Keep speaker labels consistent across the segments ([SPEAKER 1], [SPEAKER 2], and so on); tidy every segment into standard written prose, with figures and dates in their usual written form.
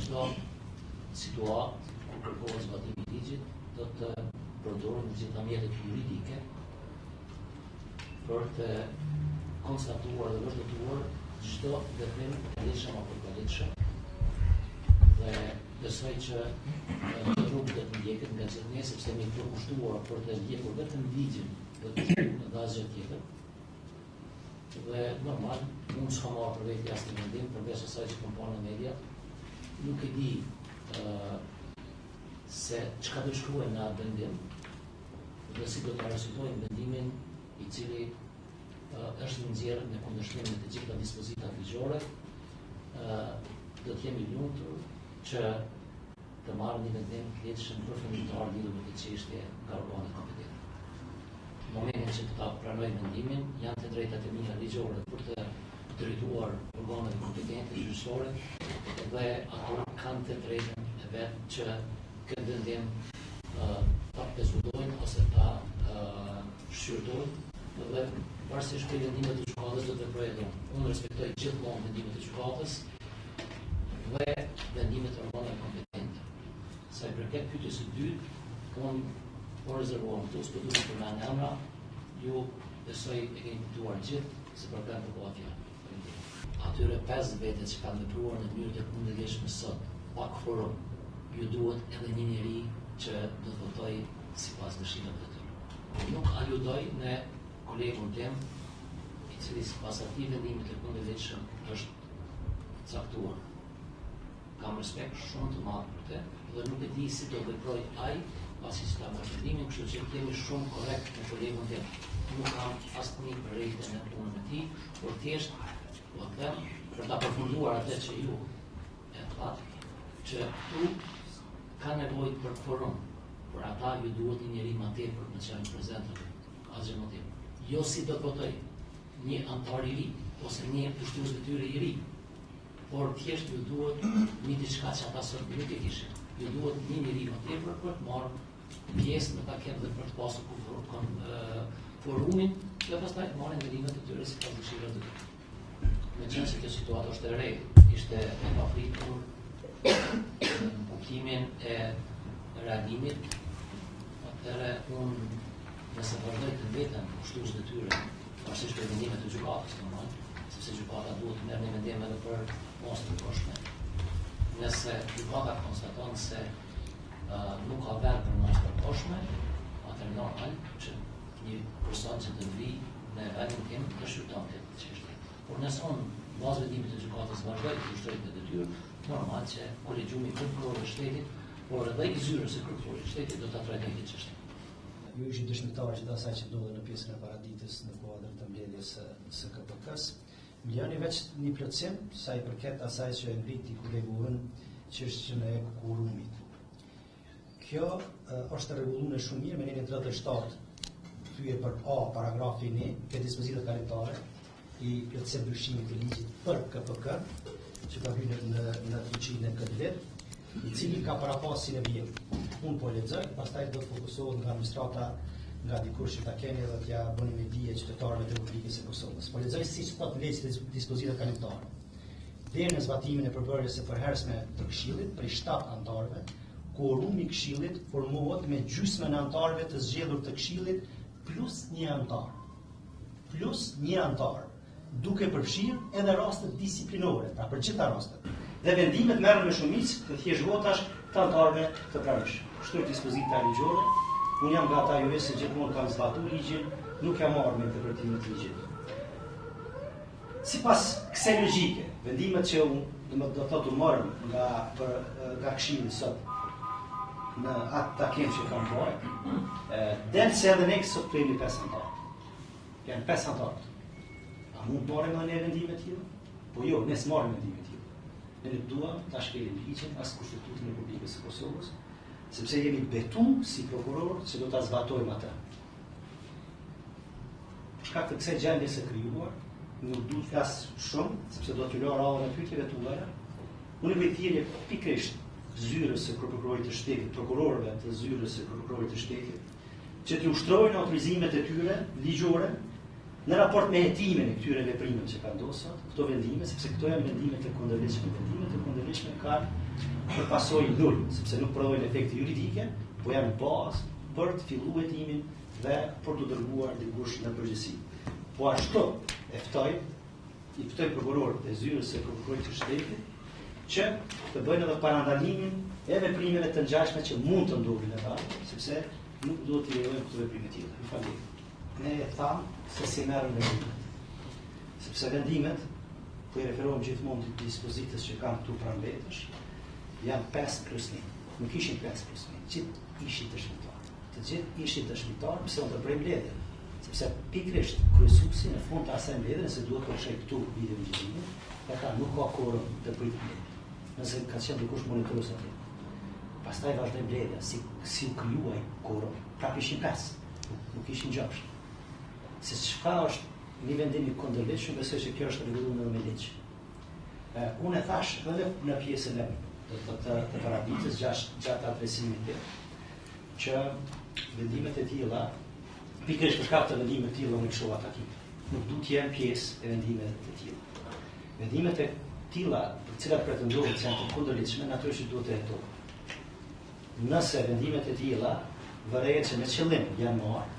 [SPEAKER 1] çdo situatë ku kërkohet zbatimi i ligjit do të përdoren të gjitha mjetet juridike për të konstatuar dhe vërtetuar çdo veprim të lehtëshëm apo të palehtëshëm. Dhe besoj që rrugë do të ndjeket nga që ne sepse jemi të përkushtuar për të ndjekur vetëm ligjin dhe të shkruar në asgjë tjetër. Dhe normal, unë s'kam marrë për vetë jashtë vendim, përveç asaj që kam parë në media, nuk e di se çka do shkruajnë në atë vendim dhe si do të arsytojnë vendimin i cili është nxjerrë në kundërshtim me të gjitha dispozitat ligjore. Do të jemi lumtur që të marrë një vendim të lehtëshëm përfundimtar lidhur me këtë çështje nga organet kompetente. Në momentin që ta pranojnë vendimin, janë të drejtat e mia ligjore për të drejtuar organet kompetente gjyqësore dhe ato kanë të drejtën e vet që këtë vendim ta pezulojnë ose ta shqyrtojnë dhe pavarësisht prej vendimeve të gjykatës do të veprojnë. Unë respektoj gjithmonë vendimet e gjykatës dhe vendimet e organeve kompetente. Sa i përket pyetjes së dytë, unë po rezervohem këtu, s'po duhet të përmend emra, ju besoj e keni kuptuar gjithë se për këtë po fjalë. Atyre 5 vete që kanë vepruar në mënyrë të kundërshme sot, pa kvorum, ju duhet edhe një njeri që do të votojë sipas dëshirave të tyre. Nuk aludoj në kolegun tim, i cili sipas atij vendimit të kundërshëm është caktuar. Kam respekt shumë të madh për të dhe nuk e di si do veproj ai pasi s'ka marrë vendimin, kështu që jemi shumë korrekt me kolegun tim. Nuk kam asnjë përrejtje në punën e tij, por thjesht po them për ta përfunduar atë që ju e thatë, që tu ka nevojë për forum, por ata ju duhet një njeri më tepër në qenë prezent asgjë më tepër. Jo si do të votoj një antar i ri ose një pushtues detyre i ri, por thjesht ju duhet një diçka që ata sot nuk e kishin. Ju duhet një njeri më tepër për të marrë pjesë në paketë dhe për të pasur forumin dhe pastaj të marrin vendimet e tyre sipas dëshirave të tyre. Meqenëse kjo situatë është e re, ishte e papritur në kuptimin e reagimit, atëherë unë nëse vazhdoj të mbeten pushtues detyre, pavarësisht për vendimet e gjykatës, normal, sepse gjykata duhet të merr një vendim edhe për mos të përkohshme. Nëse gjykata konstaton se nuk ka vend për mos të përkohshme, atëherë normal që një person që të vi në vendin tim të shqyrton këtë çështje. Por nëse unë bazë vendimit të gjykatës vazhdoj të ushtrej këtë detyrë, normal që kolegjiumi prokurorëve të shtetit, por edhe i zyrës së prokurorit të shtetit do ta trajtojë këtë çështje.
[SPEAKER 2] Ju ishin dëshmitar që asaj që ndodhi në pjesën e paraditës në kuadër të mbledhjes së KPK-s. Më lejoni veç një plotësim sa i përket asaj që e ngriti kolegu çështjen e kurumit. Kjo është rregulluar shumë mirë me lejen 37 thyje për A paragrafin E ke dispozitat kalimtare i plotësim ndryshimit të ligjit për KPK që ka hyrë në fuqi në këtë vit, i cili ka parapasin e vjet. Unë po lexoj, pastaj do të fokusohet nga administrata, nga dikush që ta keni dhe t'ja bëni me dije qytetarëve të Republikës së Kosovës. Po lexoj siç thot ligji të dispozitat kalimtare. Deri në zbatimin e përbërjes së përhershme të Këshillit prej 7 anëtarëve, quorumi i Këshillit formohet me gjysmën e anëtarëve të zgjedhur të Këshillit plus një anëtar. Plus një anëtar, duke përfshirë edhe rastet disiplinore, pra për gjitha rastet. Dhe vendimet merren me shumicë të thjesht votash të anëtarëve të pranishëm. Kështu është dispozita ligjore. Unë jam nga ata juristë që gjithmonë kanë zbatuar ligjin, nuk jam marrë me interpretimin e ligjit. Sipas kësaj logjike, vendimet që unë do të thotë marrëm nga Këshilli sot në atë takim që kam bërë, del se edhe ne sot kemi 5 anëtarë. Janë 5 anëtarë. A mund të marrim ne vendime të tilla? Po jo, ne s'marrim vendime të tilla. Ne nuk duam ta shkelim ligjin as Konstitutën e Republikës së Kosovës, sepse jemi betuar si prokuror se do ta zbatojmë atë. Për shkak të kësaj gjendje së krijuar, nuk duhet të flas shumë, sepse do t'ju lë radhën e pyetjeve tuaja. Unë bëj thirrje pikërisht zyrës së prokurorit të shtetit, prokurorëve të zyrës së prokurorit të shtetit, që të ushtrojnë autorizimet e tyre ligjore në raport me hetimin e këtyre veprimeve që ka ndosur, këto vendime, sepse këto janë vendimet e kundërligjshme. Vendimet e kundërligjshme kanë për pasojë nul, sepse nuk prodhojnë efekte juridike, po janë bazë për të filluar hetimin dhe për të dërguar dikush në përgjithësi. Po ashtu i ftoj prokurorët e zyrës së prokurorit të shtetit që të bëjnë edhe parandalimin e veprimeve të ngjashme që mund të ndodhin në ardhmë, sepse nuk duhet të lejonojmë këto veprime të tilla. Ne e thamë se si merren vendimet. Sepse vendimet, po i referohem gjithmonë të dispozitës që kanë këtu pranë vetësh, janë 5+1. Nuk ishin 5+1, gjithë ishin dëshmitar. Të gjithë ishin dëshmitar, pse unë të bëjmë mbledhjen. Sepse pikërisht kryesuesi në fund të asaj mbledhje, se duhet të shej këtu videogjyqimin, ata nuk ka kohë të pritë mbledhjen. Nëse ka qenë dikush monitorues aty. Pastaj vazhdoi mbledhja, si u krijuai kohë, prapë ishin 5, nuk ishin 6. Se çka është një vendim i kundërligjshëm, besoj që kjo është rregulluar me ligj. Unë e thash edhe në pjesën e të paraditës gjatë adresimit tim, që vendimet e tilla, pikërisht për shkak të vendimeve të tilla unë kisha atakim. Nuk duhet të jenë pjesë e vendimeve të tilla. Vendimet e tilla, për të cilat pretendohet se janë të kundërligjshme, natyrisht duhet të hetohen. Nëse vendimet e tilla vërehet që me qëllim janë marrë,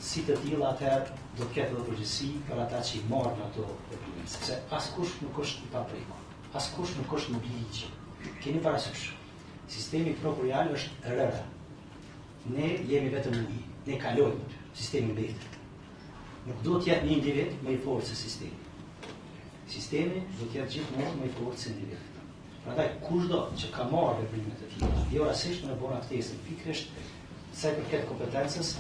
[SPEAKER 2] si të tilla atëherë do të ketë edhe përgjegjësi për ata që i marrin ato veprime, sepse askush nuk është i paprekur, askush nuk është në ligj. Keni parasysh, sistemi prokurial është rrëra. Ne jemi vetëm ujë, ne kalojmë aty, sistemi mbetet. Nuk do të jetë një individ më i fortë se sistemi. Sistemi do të jetë gjithmonë më i fortë se individi. Prandaj kushdo që ka marrë veprime të tilla, jo rastisht në bon aktesën, pikërisht sa i përket kompetencës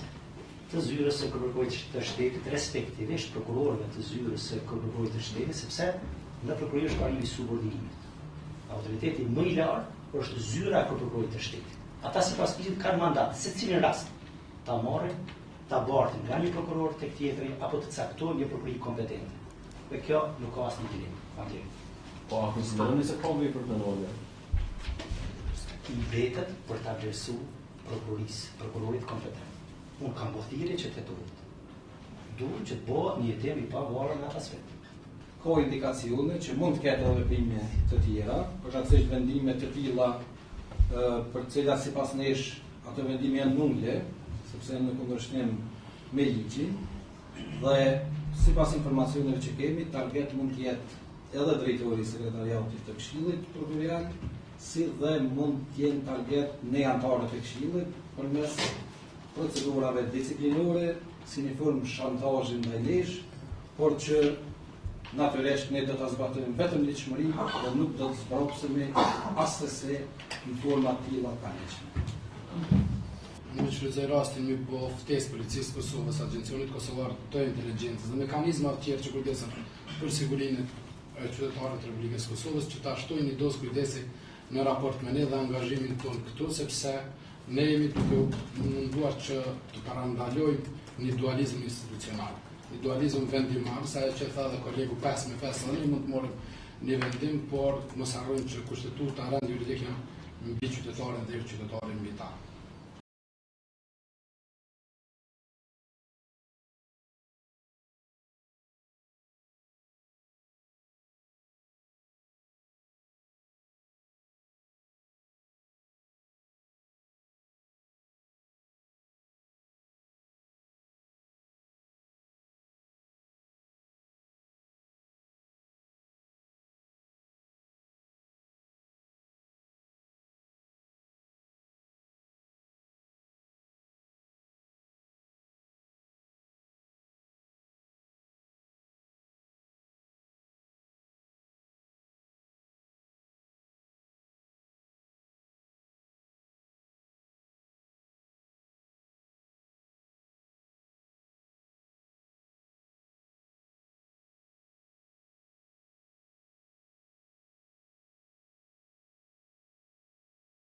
[SPEAKER 2] të zyrës së prokurorit të shtetit, respektivisht prokurorëve të zyrës së prokurorit të shtetit, sepse në prokurori është parimi i subordinimit. Autoriteti më i lartë është zyra e prokurorit të shtetit. Ata sipas ligjit kanë mandat, secilin rast, ta marrin, ta bartin nga një prokuror tek tjetri apo të caktojnë një prokurori kompetente. Dhe kjo nuk ka asnjë dilim. Faleminderit.
[SPEAKER 3] Po a konsideroni se ka vepër penale?
[SPEAKER 2] I vetet për ta vlerësuar prokurorit kompetent. Unë kam thirrje që të hetohet. Duhet që të bëhet një hetim i pavarur nga aspekt.
[SPEAKER 4] Ka indikacione që mund të ketë edhe veprime të tjera, përkatësisht vendime të tilla për të cilat sipas nesh ato vendime janë nulle, sepse janë në kundërshtim me ligjin, dhe sipas informacioneve që kemi, target mund të jetë edhe drejtori i sekretariatit të Këshillit Prokurorial, si dhe mund të jenë target ne anëtarët e Këshillit përmes procedurave disciplinore, si një formë shantazhi ndaj nesh, por që natyrisht ne do ta zbatojmë vetëm ligjshmërinë dhe nuk do të zbropsemi asnjëse në forma të tilla kanëqme.
[SPEAKER 5] Në shfrytëzoj rastin me po ftesë policisë Kosovës, Agjencionit Kosovar të Inteligjencës dhe mekanizma të tjerë që kujdesen për sigurinë e qytetarëve të Republikës Kosovës, që ta shtojnë një dozë kujdesi në raport me ne dhe angazhimin tonë këtu, sepse ne jemi duke munduar që të parandalojmë një dualizëm institucional. Një dualizëm vendimar, sa që tha dhe kolegu 5-5, ne mund të morëm një vendim, por mos harrojmë që kushtetuta rend juridik janë mbi qytetarin dhe jo qytetarin mbi ta.